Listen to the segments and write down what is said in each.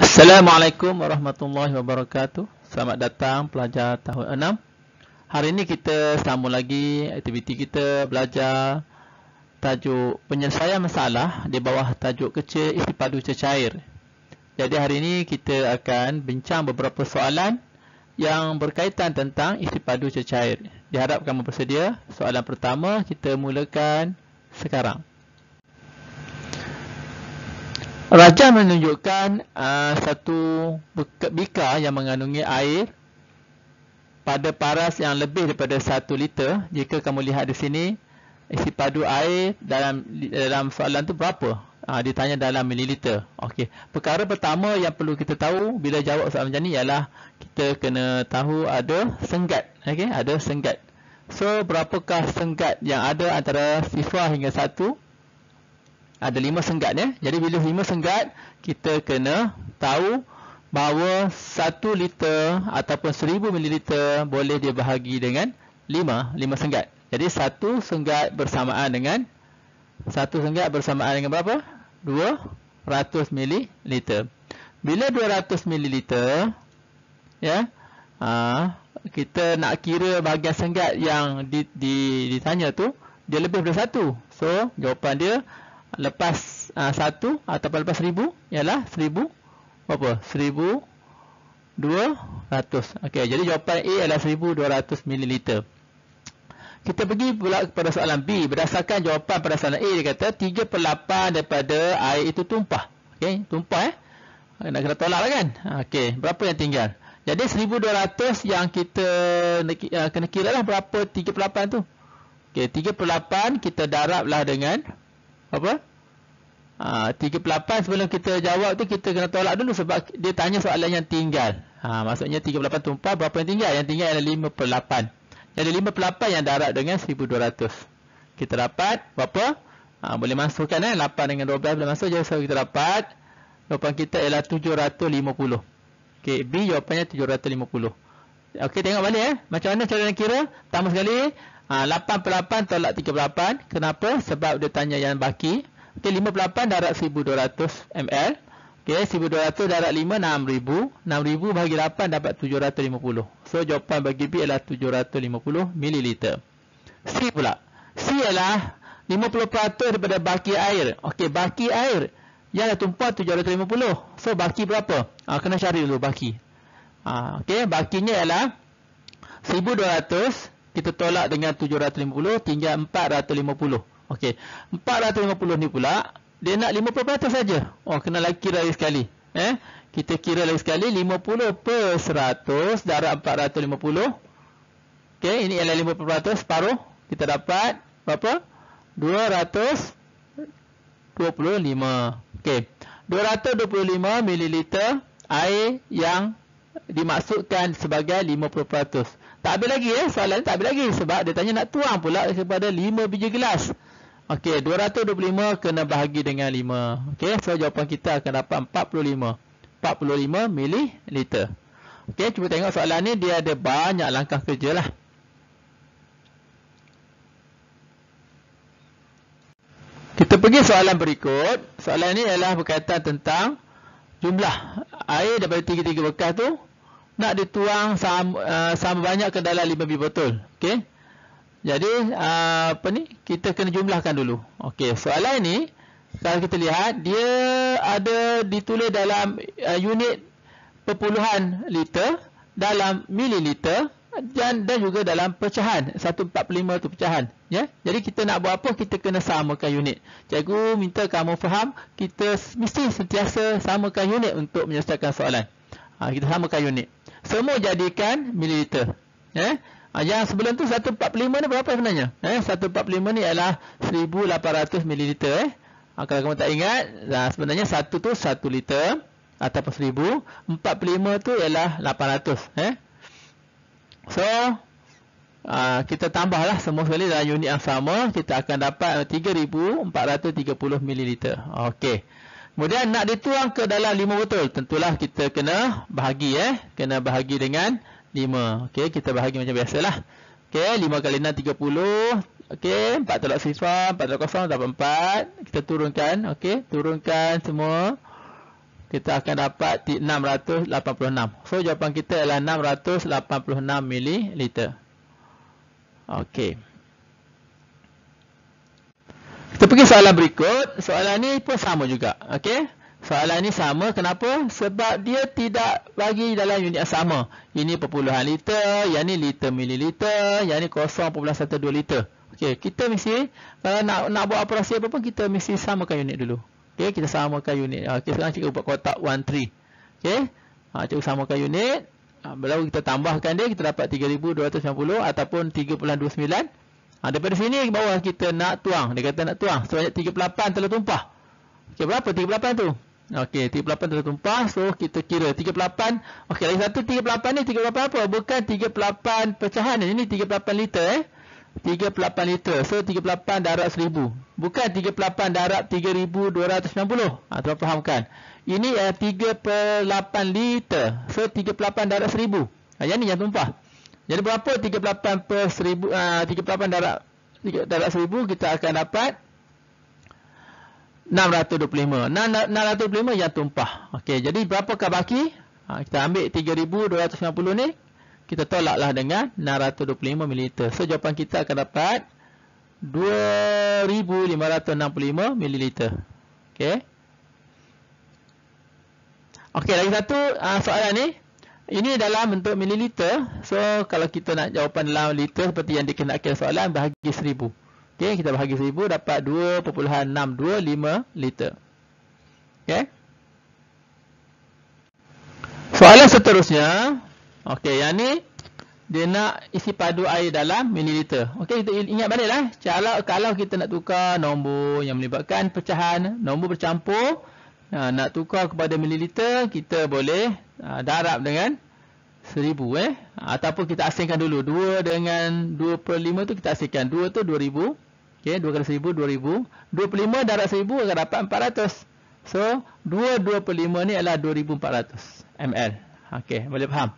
Assalamualaikum warahmatullahi wabarakatuh. Selamat datang pelajar tahun 6. Hari ini kita sambung lagi aktiviti kita belajar tajuk penyelesaian masalah di bawah tajuk kecil isi padu cecair. Jadi hari ini kita akan bincang beberapa soalan yang berkaitan tentang isi padu cecair. Diharap kamu bersedia. Soalan pertama kita mulakan sekarang. Rajah menunjukkan satu bika yang mengandungi air pada paras yang lebih daripada 1 liter. Jika kamu lihat di sini, isi padu air dalam soalan tu berapa? Ditanya dalam mililiter. Okey. Perkara pertama yang perlu kita tahu bila jawab soalan macam ni ialah kita kena tahu ada senggat. Okey, ada senggat. So, berapakah senggat yang ada antara 0 hingga 1? Ada 5 senggat ya. Jadi bila 5 senggat, kita kena tahu bahawa 1 liter ataupun 1000 mililiter boleh dibahagi dengan 5 senggat. Jadi 1 senggat bersamaan dengan berapa? 200 mililiter. Bila 200 mililiter ya, kita nak kira bahagian senggat yang ditanya tu, dia lebih daripada 1. So, jawapan dia lepas 1 ataupun lepas 1000 ialah 1000 berapa? 1200. Okey, jadi jawapan A adalah 1200 ml. Kita pergi pula kepada soalan B. Berdasarkan jawapan pada soalan A, dia kata 3/8 daripada air itu tumpah. Okey, tumpah nak kena tolak lah kan? Okey, berapa yang tinggal? Jadi 1200 yang kita kena kira lah berapa 3/8 tu. Okey, 3/8 kita darablah dengan apa? 3/8 sebelum kita jawab tu kita kena tolak dulu sebab dia tanya soalan yang tinggal. Maksudnya 3/8 tumpah, berapa yang tinggal? Yang tinggal adalah 5/8. Jadi 5/8 yang darab dengan 1200. Kita dapat berapa? Boleh masukkan 8 dengan 12 boleh masuk. Jadi kita dapat jawapan kita ialah 750. Okey, B jawapannya 750. Okey, tengok balik macam mana cara nak kira? Pertama sekali 8/8 tolak 3/8. Kenapa? Sebab dia tanya yang baki. Okey, 5/8 darab 1200 ml. Okey, 1200 darab 5 6000. 6000 bagi 8 dapat 750. So jawapan bagi B adalah 750 ml. C pula. C ialah 50% daripada baki air. Okey, baki air yang dah tumpah 750. So baki berapa? Kena cari dulu baki. Okey, bakinya ialah 1200 kita tolak dengan 750 tinggal 450. Okey, 450 ni pula dia nak 50% saja. Kena lagi kira lagi sekali. Kita kira lagi sekali 50/100 darab 450. Okey, ini ialah 50%, separuh. Kita dapat berapa? 225. Okey, 225 mililiter air yang dimaksudkan sebagai 50%. Tak habis lagi soalan ni tak habis lagi sebab dia tanya nak tuang pula kepada 5 biji gelas. Okey, 225 kena bahagi dengan 5. Okey, so jawapan kita akan dapat 45 mililiter. Okey, cuba tengok soalan ni dia ada banyak langkah kerja lah. Kita pergi soalan berikut. Soalan ni ialah berkaitan tentang jumlah air daripada 3 bekas tu nak dituang sama banyak ke dalam 5 biji botol. Okey. Jadi kita kena jumlahkan dulu. Okey, soalan ni kalau kita lihat dia ada ditulis dalam unit perpuluhan liter, dalam mililiter dan juga dalam pecahan. 1/45 tu pecahan, ya. Jadi kita nak buat apa? Kita kena samakan unit. Cikgu minta kamu faham, kita mesti sentiasa samakan unit untuk menyelesaikan soalan. Kita samakan unit. Semua jadikan mililiter. Yang sebelum tu 1/45 ni berapa sebenarnya? 1/45 ni ialah 1800 mililiter. Kalau kamu tak ingat, sebenarnya 1 tu 1 liter ataupun 1000. 45 tu ialah 800. So, kita tambahlah semua sekali dalam unit yang sama. Kita akan dapat 3430 mililiter. Okey. Kemudian nak dituang ke dalam 5 botol, tentulah kita kena bahagi kena bahagi dengan 5. Okey, kita bahagi macam biasalah. Okey, 5 kali 6 30. Okey, 4 tolak sifar, 4 tolak 0 dapat 4. Kita turunkan, okey, turunkan semua. kita akan dapat 686. So jawapan kita adalah 686 ml. Okey. Kita pergi soalan berikut. Soalan ni pun sama juga. Okey. Soalan ni sama. Kenapa? Sebab dia tidak bagi dalam unit yang sama. Ini perpuluhan liter, yang ni liter mililiter, yang ni 0.12 liter. Okey, kita mesti kalau nak buat operasi apa pun kita mesti samakan unit dulu. Okey, kita samakan unit. Okey, sekarang cikgu buat kotak 13. Okey. Cikgu samakan unit. Baru kita tambahkan dia, kita dapat 3290 ataupun 3.29. Daripada sini ke bawah kita nak tuang. Dia kata nak tuang sebanyak 38 telah tumpah. Okey, berapa 38 tu? Okey, 38 telah tumpah. So kita kira 38. Okey, lagi satu 38 ni 38 apa? Bukan 38 pecahan ni. Ini 38 liter 38 liter. So 38 darab 1000. Bukan 38 darab 3290. Tuan fahamkan. Ini 3/8 liter. So 38 darab 1000. Yang ni yang tumpah. Jadi berapa 38 per 1000? 38 darab 1000 kita akan dapat 625. 625 yang tumpah. Okey, jadi berapakah baki? Kita ambil 3290 ni, kita tolaklah dengan 625 ml. So jawapan kita akan dapat 2565 ml. Okey. Okey, lagi satu soalan ni. Ini dalam bentuk mililiter. So kalau kita nak jawapan dalam liter seperti yang dikenakan soalan, bahagi 1000. Okey, kita bahagi 1000 dapat 2.625 liter. Okey. Soalan seterusnya. Okey, yang ni dia nak isi padu air dalam mililiter. Okey, kita ingat baliklah. Kalau kita nak tukar nombor yang melibatkan pecahan, nombor bercampur, nak tukar kepada mililiter, kita boleh darab dengan 1000 ataupun kita asingkan dulu 2 dengan 2/5 tu kita asingkan. 2 tu 2000. Okey, 2 kali 1000 2000. 25 darab 1000 akan dapat 400. So 2/5 ni adalah 2400 ml. Okey, boleh faham?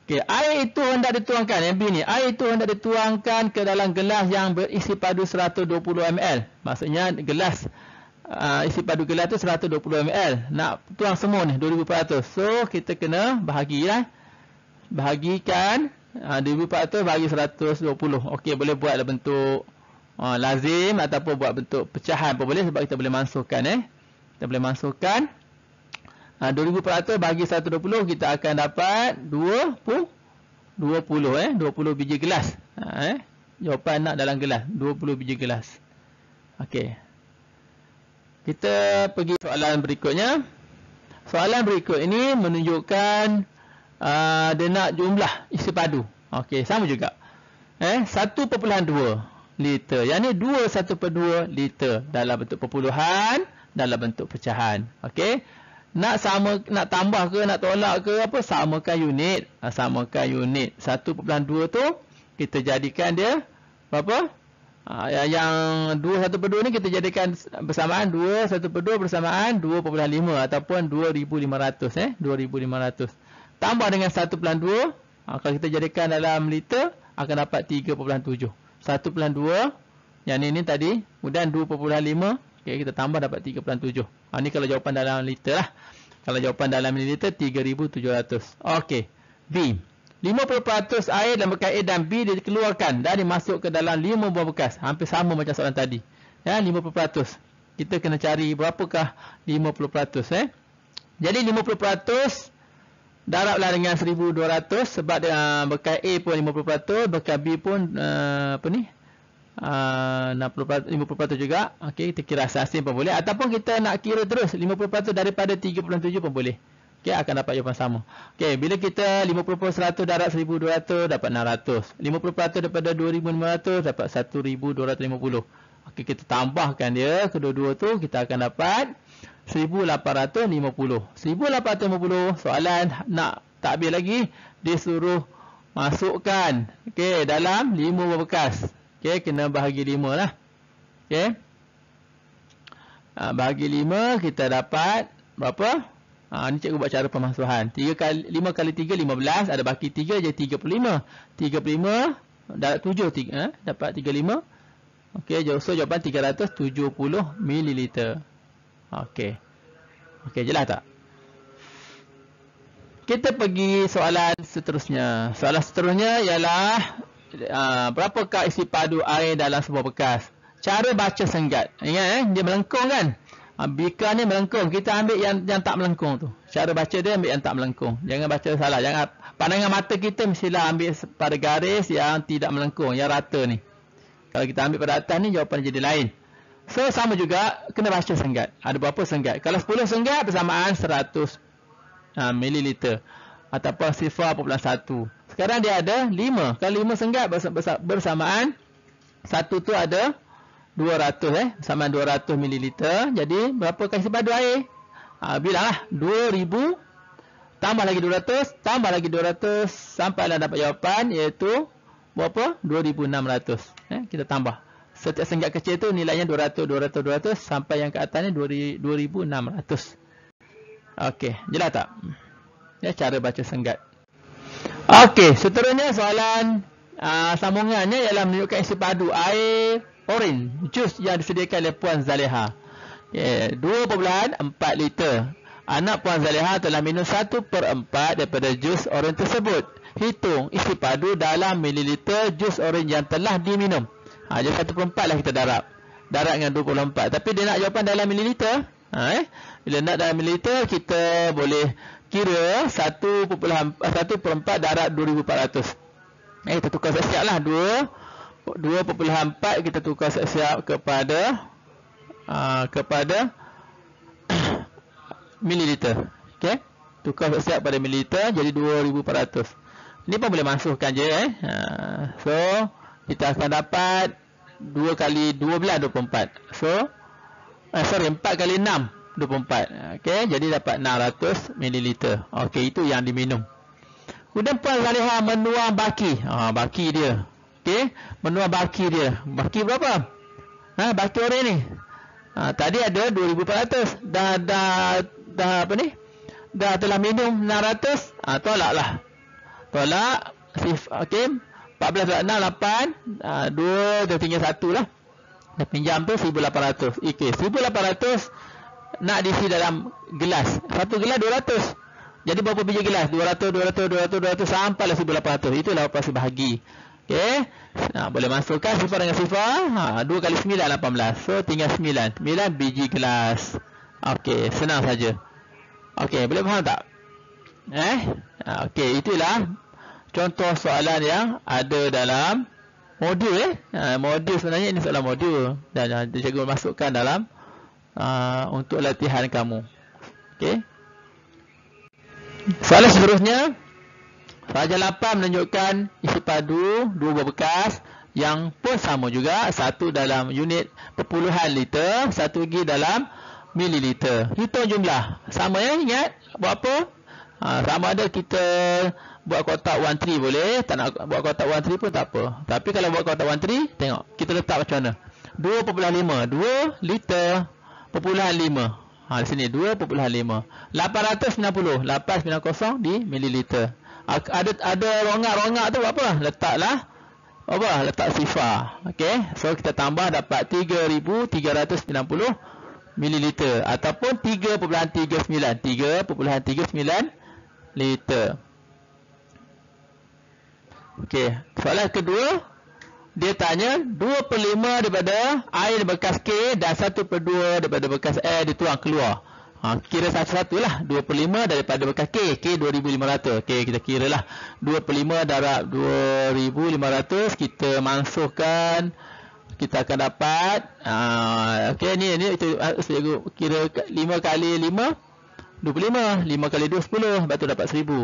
Okey, air itu hendak dituangkan, yang B ni, air itu hendak dituangkan ke dalam gelas yang berisi padu 120 ml. Maksudnya gelas isi padu gelas tu 120 ml. Nak tuang semua ni 2400. So kita kena bahagilah. Bahagikan 2400 bagi 120. Okey, boleh buat dalam bentuk lazim ataupun buat bentuk pecahan pun boleh, sebab kita boleh masukkan kita boleh masukkan 2400 bagi 120, kita akan dapat 20 biji gelas. Jawapan nak dalam gelas 20 biji gelas. Okey. Kita pergi soalan berikutnya. Soalan berikut ini menunjukkan dia nak jumlah isi padu. Okey, sama juga. 1.2 liter. Yang ni 1/2 liter dalam bentuk perpuluhan, dalam bentuk pecahan. Okey. Nak tambah ke, nak tolak ke apa, samakan unit. Samakan unit. 1.2 tu kita jadikan dia berapa? Yang 2/1/2 ni kita jadikan bersamaan 2/1/2 bersamaan 2.5 ataupun 2500 2500. Tambah dengan 1.2, kalau kita jadikan dalam liter akan dapat 3.7. 1.2 yang ni tadi, kemudian 2.5, okey, kita tambah dapat 3.7. Ni kalau jawapan dalam liter lah. Kalau jawapan dalam mililiter 3700. Okey. B. 50% air dalam bekas A dan B dikeluarkan dan dimasuk ke dalam 5 buah bekas. Hampir sama macam soalan tadi. 50%. Kita kena cari berapakah 50%. Jadi 50% darablah dengan 1200 sebab bekas A pun 50%, bekas B pun 50% juga. Okey, kita kira asas pun boleh ataupun kita nak kira terus 50% daripada 3.7 pun boleh. Okey, akan dapat jawapan sama. Okey, bila kita 50% 100 darab 1200 dapat 600. 50% daripada 2500 dapat 1250. Okey, kita tambahkan dia kedua-dua tu, kita akan dapat 1850. 1850 soalan nak tak habis lagi, dia suruh masukkan dalam 5 buah bekas. Okey, kena bahagi 5 lah. Okey. Bahagi 5 kita dapat berapa? Ni cikgu buat cara pemasuhan. 5 kali 3 15, ada baki 3 jadi 35. 35 darab 7 dapat 35. Okey, so jawapan 370 ml. Okey. Okey, jelas tak? Kita pergi soalan seterusnya. Soalan seterusnya ialah berapakah isi padu air dalam sebuah bekas? Cara baca senggat. Ingat dia melengkung kan? Bika ni melengkung. Kita ambil yang tak melengkung tu. Cara baca dia ambil yang tak melengkung. Jangan baca salah. Jangan pandangan mata kita mestilah ambil pada garis yang tidak melengkung, yang rata ni. Kalau kita ambil pada atas ni jawapan jadi lain. So sama juga kena baca senggat. Ada berapa senggat? Kalau 10 senggat bersamaan 100 mililiter ataupun 0.1. Sekarang dia ada 5. Kalau 5 senggat bersamaan satu tu ada 200 bersamaan 200 mililiter. Jadi berapa isi padu air? Bilanglah 2000 tambah lagi 200 tambah lagi 200 sampailah dapat jawapan iaitu berapa? 2600. Kita tambah. Setiap senggat kecil tu nilainya 200 sampai yang ke atas ni 2600. Okey, jelas tak? Ya, cara baca senggat. Okey, seterusnya soalan sambungannya ialah menunjukkan isi padu air oren jus yang disediakan oleh Puan Zaleha. 2.4 liter. Anak Puan Zaleha telah minum 1/4 daripada jus oren tersebut. Hitung isi padu dalam mililiter jus oren yang telah diminum. Jadi 1/4 lah kita darab. Darab dengan 24. Tapi dia nak jawapan dalam mililiter. Bila nak dalam mililiter, kita boleh kira 1/4 darab 2400. Kita tukar siap-siap lah. 2.4 kita tukar siap-siap kepada mililiter. Okay? Tukar siap-siap pada mililiter, jadi 2400. Ini pun boleh masukkan je. So, kita akan dapat 2 kali 12, 24. So, 4 kali 6, 24. Okey, jadi dapat 600 mililiter. Okey, itu yang diminum. Kemudian Puan Zaleha menuang baki. Baki dia. Okey, menuang baki dia. Baki berapa? Baki oren ni. Tadi ada 2400. Dah apa ni? Dah telah minum 600. Tolaklah. Tolak. Okey, 14 tolak 6, 8. 2 dah tinggal 1 lah. Dah pinjam tu 1800. Okey, 1800 nak diisi dalam gelas. Satu gelas 200. Jadi berapa biji gelas? 200 sampailah 1800. Itulah operasi bahagi. Okey. Boleh masukkan sifar dengan sifar. 2 kali 9 18. So tinggal 9 biji gelas. Okey, senang saja. Okey, boleh faham tak? Okey, itulah contoh soalan yang ada dalam modul. Modul sebenarnya ini soalan modul dan cikgu masukkan dalam untuk latihan kamu. Okey. Soalan seterusnya, soalan 8 menunjukkan isi padu 2 buah bekas yang pun sama juga, satu dalam unit perpuluhan liter, satu lagi dalam mililiter. Hitung jumlah. Sama ingat buat apa? Sama ada kita buat kotak 1-3 boleh, tak nak buat kotak 1-3 pun tak apa. Tapi kalau buat kotak 1-3, tengok kita letak macam mana. 2.5 liter perpuluhan 5. Di sini 2.5. 890 890 di mililiter. Ada rongak-rongak tu apa? Letaklah letak sifar. Okey. So kita tambah dapat 3390 mililiter ataupun 3.39 liter. Okey, soalan kedua dia tanya 2/5 daripada air bekas K dan 1/2 daripada bekas air dituang keluar. Kira satu-satu lah. 2/5 daripada bekas K 2500. Okey, kita kira lah 2/5 darab 2500. Kita masukkan, kita akan dapat okey, ni itu saya kira 5 kali 5 25, 5 kali 2 10, lepas tu dapat 1000.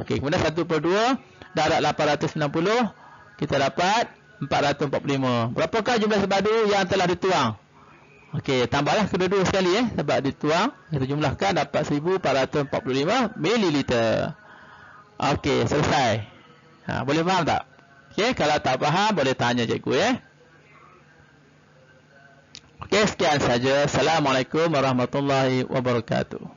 Okey, kemudian 1/2 darab 890, kita dapat 445. Berapakah jumlah sepadu yang telah dituang? Okey, tambahlah kedua-dua sekali sebab dituang. Kita jumlahkan dapat 1445 mililiter. Okey, selesai. Boleh faham tak? Okey, kalau tak faham boleh tanya cikgu Okey, sekian saja. Assalamualaikum warahmatullahi wabarakatuh.